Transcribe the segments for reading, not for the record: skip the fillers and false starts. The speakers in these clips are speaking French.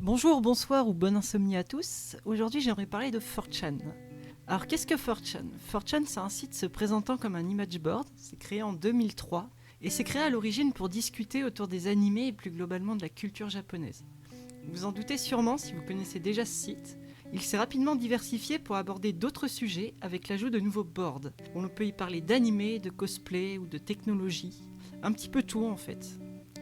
Bonjour, bonsoir ou bonne insomnie à tous. Aujourd'hui, j'aimerais parler de 4chan. Alors, qu'est-ce que 4chan 4chan, c'est un site se présentant comme un image board. C'est créé en 2003 et c'est créé à l'origine pour discuter autour des animés et plus globalement de la culture japonaise. Vous en doutez sûrement si vous connaissez déjà ce site. Il s'est rapidement diversifié pour aborder d'autres sujets avec l'ajout de nouveaux boards. On peut y parler d'animé, de cosplay ou de technologie. Un petit peu tout en fait.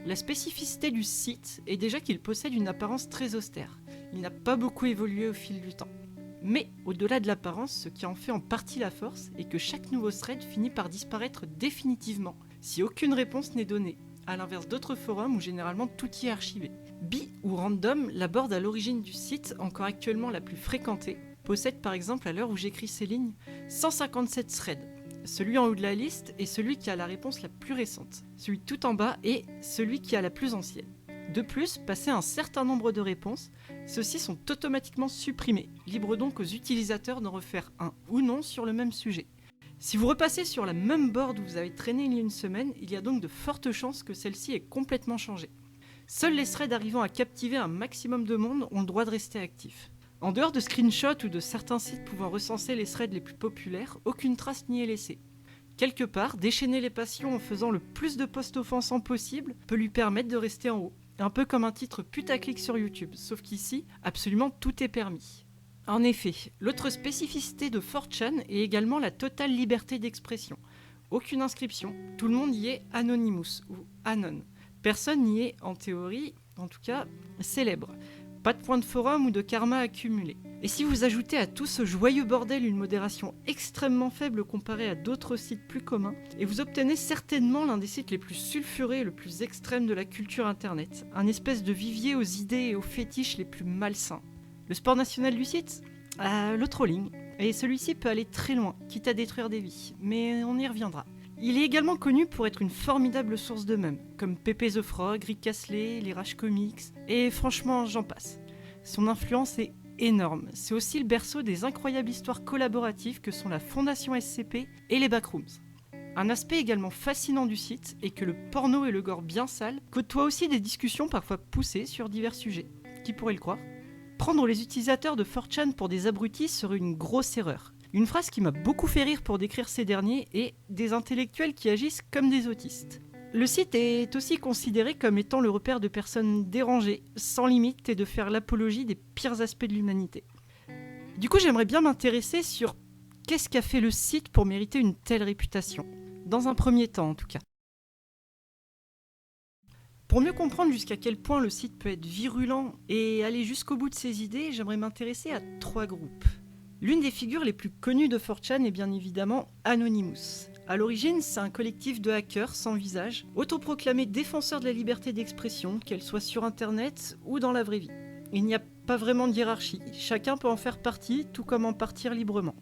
La spécificité du site est déjà qu'il possède une apparence très austère. Il n'a pas beaucoup évolué au fil du temps. Mais au-delà de l'apparence, ce qui en fait en partie la force est que chaque nouveau thread finit par disparaître définitivement si aucune réponse n'est donnée, à l'inverse d'autres forums où généralement tout y est archivé. Bi ou Random, la board à l'origine du site, encore actuellement la plus fréquentée, possède par exemple à l'heure où j'écris ces lignes 157 threads. Celui en haut de la liste est celui qui a la réponse la plus récente. Celui tout en bas est celui qui a la plus ancienne. De plus, passé un certain nombre de réponses, ceux-ci sont automatiquement supprimés, libre donc aux utilisateurs d'en refaire un ou non sur le même sujet. Si vous repassez sur la même board où vous avez traîné il y a une semaine, il y a donc de fortes chances que celle-ci ait complètement changé. Seuls les threads arrivant à captiver un maximum de monde ont le droit de rester actifs. En dehors de screenshots ou de certains sites pouvant recenser les threads les plus populaires, aucune trace n'y est laissée. Quelque part, déchaîner les passions en faisant le plus de posts offensants possible peut lui permettre de rester en haut. Un peu comme un titre putaclic sur YouTube, sauf qu'ici, absolument tout est permis. En effet, l'autre spécificité de 4chan est également la totale liberté d'expression. Aucune inscription, tout le monde y est anonymous ou anon. Personne n'y est, en théorie, en tout cas, célèbre. Pas de points de forum ou de karma accumulés. Et si vous ajoutez à tout ce joyeux bordel une modération extrêmement faible comparée à d'autres sites plus communs, et vous obtenez certainement l'un des sites les plus sulfurés et le plus extrême de la culture internet, un espèce de vivier aux idées et aux fétiches les plus malsains. Le sport national du site ? Le trolling. Et celui-ci peut aller très loin, quitte à détruire des vies, mais on y reviendra. Il est également connu pour être une formidable source de mèmes, comme Pepe the Frog, Rick Astley, les Rage Comics, et franchement, j'en passe. Son influence est énorme. C'est aussi le berceau des incroyables histoires collaboratives que sont la Fondation SCP et les Backrooms. Un aspect également fascinant du site est que le porno et le gore bien sale côtoient aussi des discussions parfois poussées sur divers sujets. Qui pourrait le croire ? Prendre les utilisateurs de 4chan pour des abrutis serait une grosse erreur. Une phrase qui m'a beaucoup fait rire pour décrire ces derniers est « des intellectuels qui agissent comme des autistes ». Le site est aussi considéré comme étant le repère de personnes dérangées, sans limite, et de faire l'apologie des pires aspects de l'humanité. Du coup, j'aimerais bien m'intéresser sur qu'est-ce qu'a fait le site pour mériter une telle réputation. Dans un premier temps, en tout cas. Pour mieux comprendre jusqu'à quel point le site peut être virulent et aller jusqu'au bout de ses idées, j'aimerais m'intéresser à 3 groupes. L'une des figures les plus connues de 4chan est bien évidemment Anonymous. A l'origine, c'est un collectif de hackers sans visage, autoproclamés défenseurs de la liberté d'expression, qu'elle soit sur internet ou dans la vraie vie. Il n'y a pas vraiment de hiérarchie, chacun peut en faire partie, tout comme en partir librement.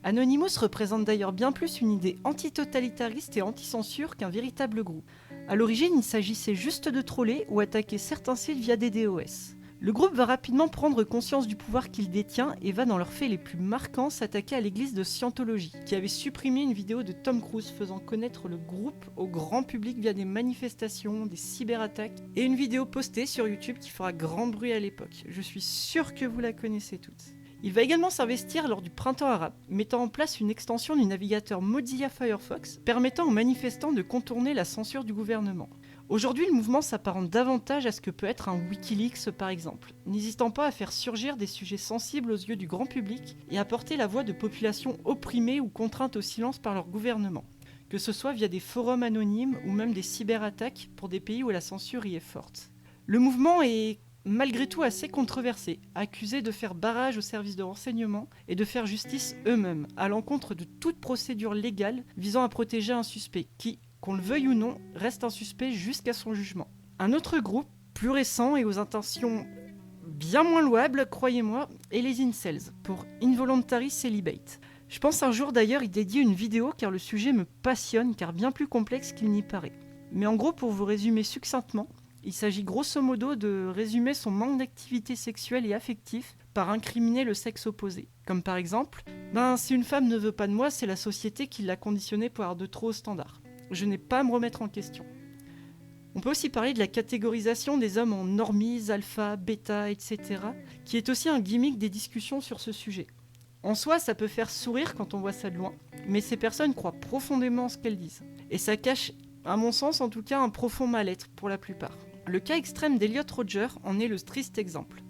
Anonymous représente d'ailleurs bien plus une idée anti-totalitariste et anti-censure qu'un véritable groupe. A l'origine, il s'agissait juste de troller ou attaquer certains sites via des DOS. Le groupe va rapidement prendre conscience du pouvoir qu'il détient et va dans leurs faits les plus marquants s'attaquer à l'église de Scientologie, qui avait supprimé une vidéo de Tom Cruise faisant connaître le groupe au grand public via des manifestations, des cyberattaques et une vidéo postée sur YouTube qui fera grand bruit à l'époque. Je suis sûr que vous la connaissez toutes. Il va également s'investir lors du printemps arabe, mettant en place une extension du navigateur Mozilla Firefox permettant aux manifestants de contourner la censure du gouvernement. Aujourd'hui, le mouvement s'apparente davantage à ce que peut être un Wikileaks par exemple, n'hésitant pas à faire surgir des sujets sensibles aux yeux du grand public et à porter la voix de populations opprimées ou contraintes au silence par leur gouvernement, que ce soit via des forums anonymes ou même des cyberattaques pour des pays où la censure y est forte. Le mouvement est malgré tout assez controversé, accusé de faire barrage aux services de renseignement et de faire justice eux-mêmes, à l'encontre de toute procédure légale visant à protéger un suspect qui, qu'on le veuille ou non, reste un suspect jusqu'à son jugement. Un autre groupe, plus récent et aux intentions bien moins louables, croyez-moi, est les incels, pour Involuntary Celibate. Je pense un jour d'ailleurs y dédier une vidéo car le sujet me passionne, car bien plus complexe qu'il n'y paraît. Mais en gros, pour vous résumer succinctement, il s'agit grosso modo de résumer son manque d'activité sexuelle et affective par incriminer le sexe opposé. Comme par exemple, si une femme ne veut pas de moi, c'est la société qui l'a conditionnée pour avoir de trop hauts standards. Je n'ai pas à me remettre en question. On peut aussi parler de la catégorisation des hommes en normies, alpha, bêta, etc., qui est aussi un gimmick des discussions sur ce sujet. En soi, ça peut faire sourire quand on voit ça de loin, mais ces personnes croient profondément en ce qu'elles disent. Et ça cache, à mon sens en tout cas, un profond mal-être pour la plupart. Le cas extrême d'Elliot Rodger en est le triste exemple.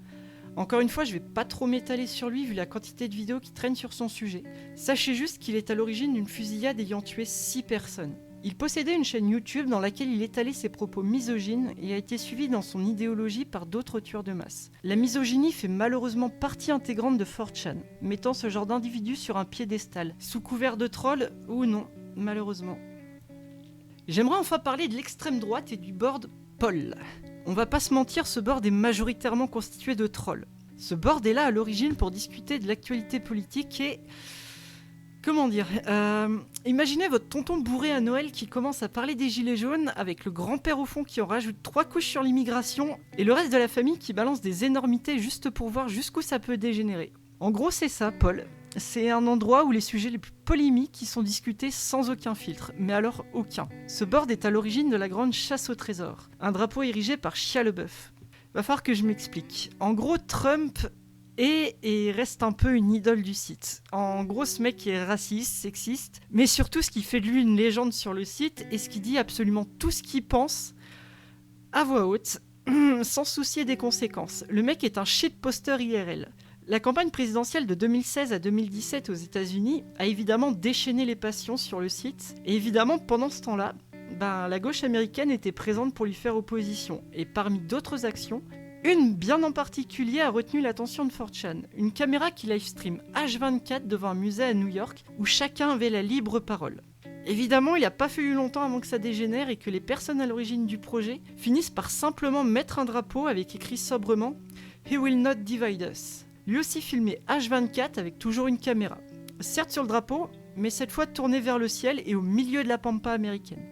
Encore une fois, je vais pas trop m'étaler sur lui vu la quantité de vidéos qui traînent sur son sujet. Sachez juste qu'il est à l'origine d'une fusillade ayant tué 6 personnes. Il possédait une chaîne YouTube dans laquelle il étalait ses propos misogynes et a été suivi dans son idéologie par d'autres tueurs de masse. La misogynie fait malheureusement partie intégrante de 4chan, mettant ce genre d'individu sur un piédestal, sous couvert de troll ou non, malheureusement. J'aimerais enfin parler de l'extrême droite et du board Paul. On va pas se mentir, ce board est majoritairement constitué de trolls. Ce board est là à l'origine pour discuter de l'actualité politique et... Comment dire imaginez votre tonton bourré à Noël qui commence à parler des gilets jaunes avec le grand-père au fond qui en rajoute 3 couches sur l'immigration et le reste de la famille qui balance des énormités juste pour voir jusqu'où ça peut dégénérer. En gros, c'est ça, Paul. C'est un endroit où les sujets les plus polémiques qui sont discutés sans aucun filtre, mais alors aucun. Ce board est à l'origine de la grande chasse au trésor, un drapeau érigé par Shia LaBeouf. Va falloir que je m'explique. En gros, Trump et reste un peu une idole du site. En gros, ce mec est raciste, sexiste, mais surtout ce qui fait de lui une légende sur le site et ce qui dit absolument tout ce qu'il pense à voix haute, sans se soucier des conséquences. Le mec est un shitposter IRL. La campagne présidentielle de 2016 à 2017 aux États-Unis a évidemment déchaîné les passions sur le site, et évidemment pendant ce temps-là, la gauche américaine était présente pour lui faire opposition, et parmi d'autres actions, une bien en particulier a retenu l'attention de 4chan, une caméra qui livestream H24 devant un musée à New York où chacun avait la libre parole. Évidemment, il n'a pas fallu longtemps avant que ça dégénère et que les personnes à l'origine du projet finissent par simplement mettre un drapeau avec écrit sobrement « He will not divide us ». Lui aussi filmé H24 avec toujours une caméra. Certes sur le drapeau, mais cette fois tournée vers le ciel et au milieu de la pampa américaine.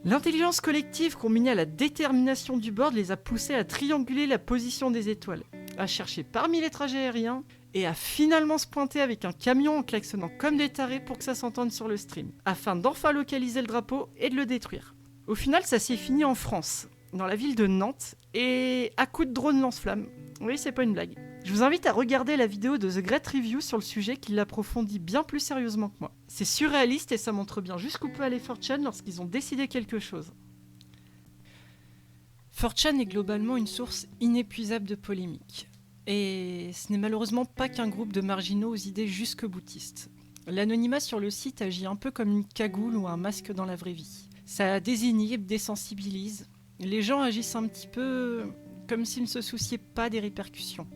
L'intelligence collective combinée à la détermination du board les a poussés à trianguler la position des étoiles, à chercher parmi les trajets aériens et à finalement se pointer avec un camion en klaxonnant comme des tarés pour que ça s'entende sur le stream, afin d'enfin localiser le drapeau et de le détruire. Au final, ça s'est fini en France, dans la ville de Nantes, et à coups de drone lance-flammes. Oui, c'est pas une blague. Je vous invite à regarder la vidéo de The Great Review sur le sujet qui l'approfondit bien plus sérieusement que moi. C'est surréaliste et ça montre bien jusqu'où peut aller 4chan lorsqu'ils ont décidé quelque chose. 4chan est globalement une source inépuisable de polémiques. Et ce n'est malheureusement pas qu'un groupe de marginaux aux idées jusque-boutistes. L'anonymat sur le site agit un peu comme une cagoule ou un masque dans la vraie vie. Ça désinhibe, désensibilise. Les gens agissent un petit peu comme s'ils ne se souciaient pas des répercussions.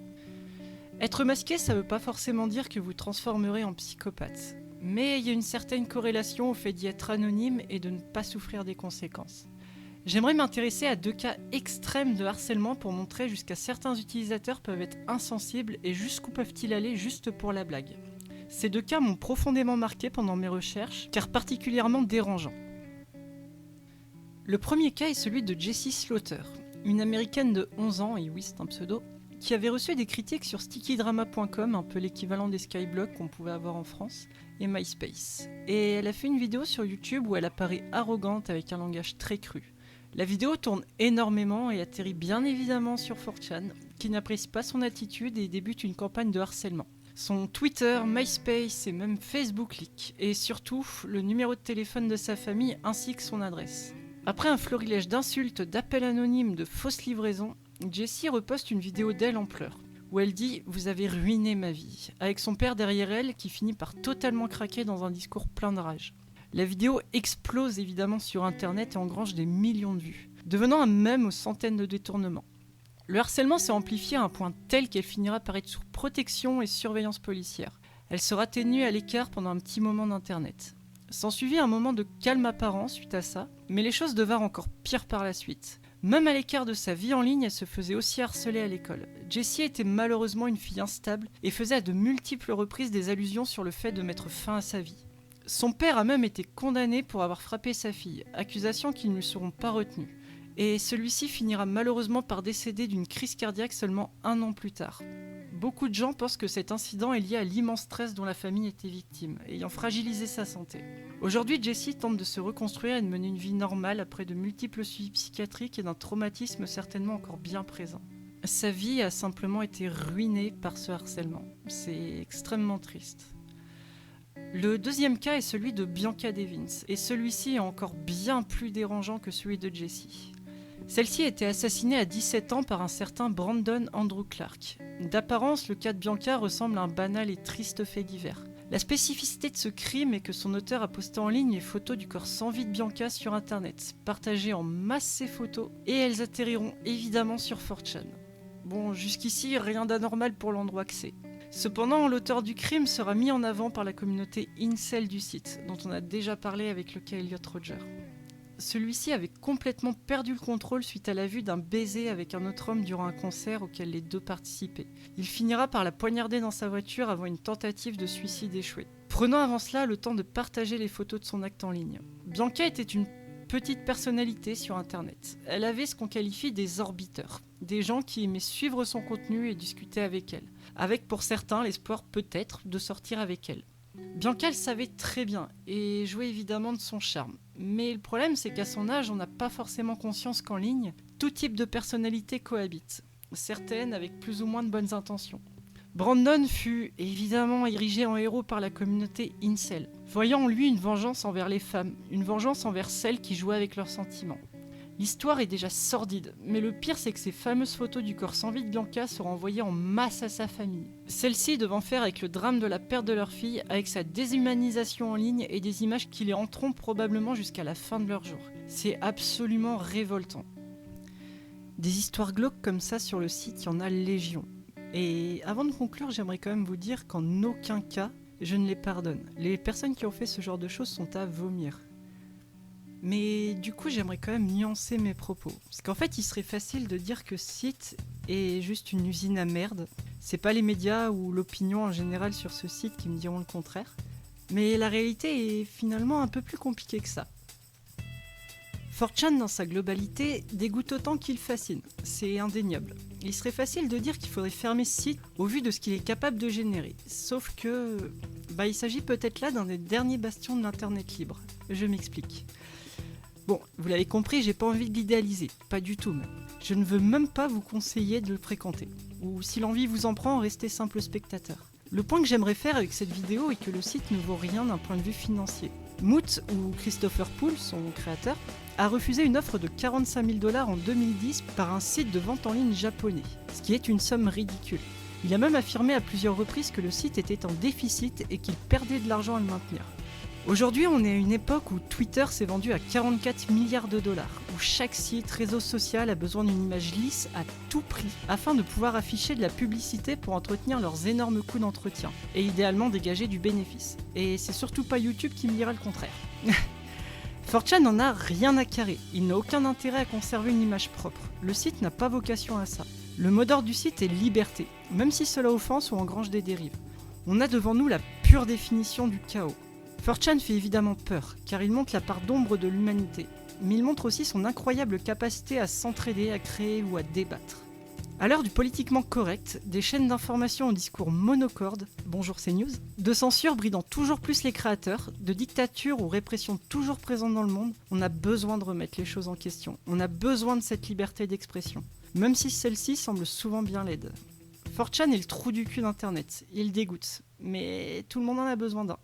Être masqué, ça veut pas forcément dire que vous transformerez en psychopathe. Mais il y a une certaine corrélation au fait d'y être anonyme et de ne pas souffrir des conséquences. J'aimerais m'intéresser à 2 cas extrêmes de harcèlement pour montrer jusqu'à certains utilisateurs peuvent être insensibles et jusqu'où peuvent-ils aller juste pour la blague. Ces 2 cas m'ont profondément marqué pendant mes recherches, car particulièrement dérangeants. Le premier cas est celui de Jessie Slaughter, une américaine de 11 ans, et oui c'est un pseudo, qui avait reçu des critiques sur stickydrama.com, un peu l'équivalent des Skyblogs qu'on pouvait avoir en France, et MySpace. Et elle a fait une vidéo sur YouTube où elle apparaît arrogante avec un langage très cru. La vidéo tourne énormément et atterrit bien évidemment sur 4chan, qui n'apprécie pas son attitude et débute une campagne de harcèlement. Son Twitter, MySpace et même Facebook leak, et surtout le numéro de téléphone de sa famille ainsi que son adresse. Après un florilège d'insultes, d'appels anonymes, de fausses livraisons, Jessie reposte une vidéo d'elle en pleurs, où elle dit « Vous avez ruiné ma vie », avec son père derrière elle qui finit par totalement craquer dans un discours plein de rage. La vidéo explose évidemment sur internet et engrange des millions de vues, devenant un mème aux centaines de détournements. Le harcèlement s'est amplifié à un point tel qu'elle finira par être sous protection et surveillance policière. Elle sera tenue à l'écart pendant un petit moment d'internet. S'ensuivit un moment de calme apparent suite à ça, mais les choses devinrent encore pires par la suite. Même à l'écart de sa vie en ligne, elle se faisait aussi harceler à l'école. Jessie était malheureusement une fille instable et faisait à de multiples reprises des allusions sur le fait de mettre fin à sa vie. Son père a même été condamné pour avoir frappé sa fille, accusations qui ne lui seront pas retenues. Et celui-ci finira malheureusement par décéder d'une crise cardiaque seulement 1 an plus tard. Beaucoup de gens pensent que cet incident est lié à l'immense stress dont la famille était victime, ayant fragilisé sa santé. Aujourd'hui, Jessie tente de se reconstruire et de mener une vie normale après de multiples suivis psychiatriques et d'un traumatisme certainement encore bien présent. Sa vie a simplement été ruinée par ce harcèlement. C'est extrêmement triste. Le deuxième cas est celui de Bianca Devins, et celui-ci est encore bien plus dérangeant que celui de Jessie. Celle-ci a été assassinée à 17 ans par un certain Brandon Andrew Clark. D'apparence, le cas de Bianca ressemble à un banal et triste fait divers. La spécificité de ce crime est que son auteur a posté en ligne les photos du corps sans vie de Bianca sur internet, partagé en masse ces photos, et elles atterriront évidemment sur 4chan. Bon, jusqu'ici, rien d'anormal pour l'endroit que c'est. Cependant, l'auteur du crime sera mis en avant par la communauté incel du site, dont on a déjà parlé avec le cas Elliot Rodger. Celui-ci avait complètement perdu le contrôle suite à la vue d'un baiser avec un autre homme durant un concert auquel les deux participaient. Il finira par la poignarder dans sa voiture avant une tentative de suicide échouée. Prenant avant cela le temps de partager les photos de son acte en ligne. Bianca était une petite personnalité sur internet. Elle avait ce qu'on qualifie des orbiteurs, des gens qui aimaient suivre son contenu et discuter avec elle, avec pour certains l'espoir peut-être de sortir avec elle. Bianca le savait très bien et jouait évidemment de son charme. Mais le problème, c'est qu'à son âge, on n'a pas forcément conscience qu'en ligne, tout type de personnalité cohabite, certaines avec plus ou moins de bonnes intentions. Brandon fut évidemment érigé en héros par la communauté incel, voyant en lui une vengeance envers les femmes, une vengeance envers celles qui jouaient avec leurs sentiments. L'histoire est déjà sordide, mais le pire c'est que ces fameuses photos du corps sans vie de Bianca seront envoyées en masse à sa famille. Celle-ci devant faire avec le drame de la perte de leur fille, avec sa déshumanisation en ligne et des images qui les hanteront probablement jusqu'à la fin de leur jour. C'est absolument révoltant. Des histoires glauques comme ça sur le site, il y en a légion. Et avant de conclure, j'aimerais quand même vous dire qu'en aucun cas, je ne les pardonne. Les personnes qui ont fait ce genre de choses sont à vomir. Mais du coup, j'aimerais quand même nuancer mes propos. Parce qu'en fait, il serait facile de dire que ce site est juste une usine à merde. C'est pas les médias ou l'opinion en général sur ce site qui me diront le contraire. Mais la réalité est finalement un peu plus compliquée que ça. 4chan dans sa globalité dégoûte autant qu'il fascine, c'est indéniable. Il serait facile de dire qu'il faudrait fermer ce site au vu de ce qu'il est capable de générer. Sauf que, il s'agit peut-être là d'un des derniers bastions de l'internet libre. Je m'explique. Bon, vous l'avez compris, j'ai pas envie de l'idéaliser, pas du tout même. Je ne veux même pas vous conseiller de le fréquenter. Ou si l'envie vous en prend, restez simple spectateur. Le point que j'aimerais faire avec cette vidéo est que le site ne vaut rien d'un point de vue financier. Moot, ou Christopher Poole, son créateur, a refusé une offre de 45 000 $ en 2010 par un site de vente en ligne japonais, ce qui est une somme ridicule. Il a même affirmé à plusieurs reprises que le site était en déficit et qu'il perdait de l'argent à le maintenir. Aujourd'hui, on est à une époque où Twitter s'est vendu à 44 milliards $, où chaque site, réseau social a besoin d'une image lisse à tout prix, afin de pouvoir afficher de la publicité pour entretenir leurs énormes coûts d'entretien, et idéalement dégager du bénéfice. Et c'est surtout pas YouTube qui me dira le contraire. 4chan n'en a rien à carrer, il n'a aucun intérêt à conserver une image propre. Le site n'a pas vocation à ça. Le mot d'ordre du site est liberté, même si cela offense ou engrange des dérives. On a devant nous la pure définition du chaos. 4chan fait évidemment peur, car il montre la part d'ombre de l'humanité, mais il montre aussi son incroyable capacité à s'entraider, à créer ou à débattre. À l'heure du politiquement correct, des chaînes d'information au discours monocorde, bonjour CNews, de censure bridant toujours plus les créateurs, de dictature ou répression toujours présente dans le monde, on a besoin de remettre les choses en question. On a besoin de cette liberté d'expression, même si celle-ci semble souvent bien laide. 4chan est le trou du cul d'internet, il dégoûte, mais tout le monde en a besoin d'un.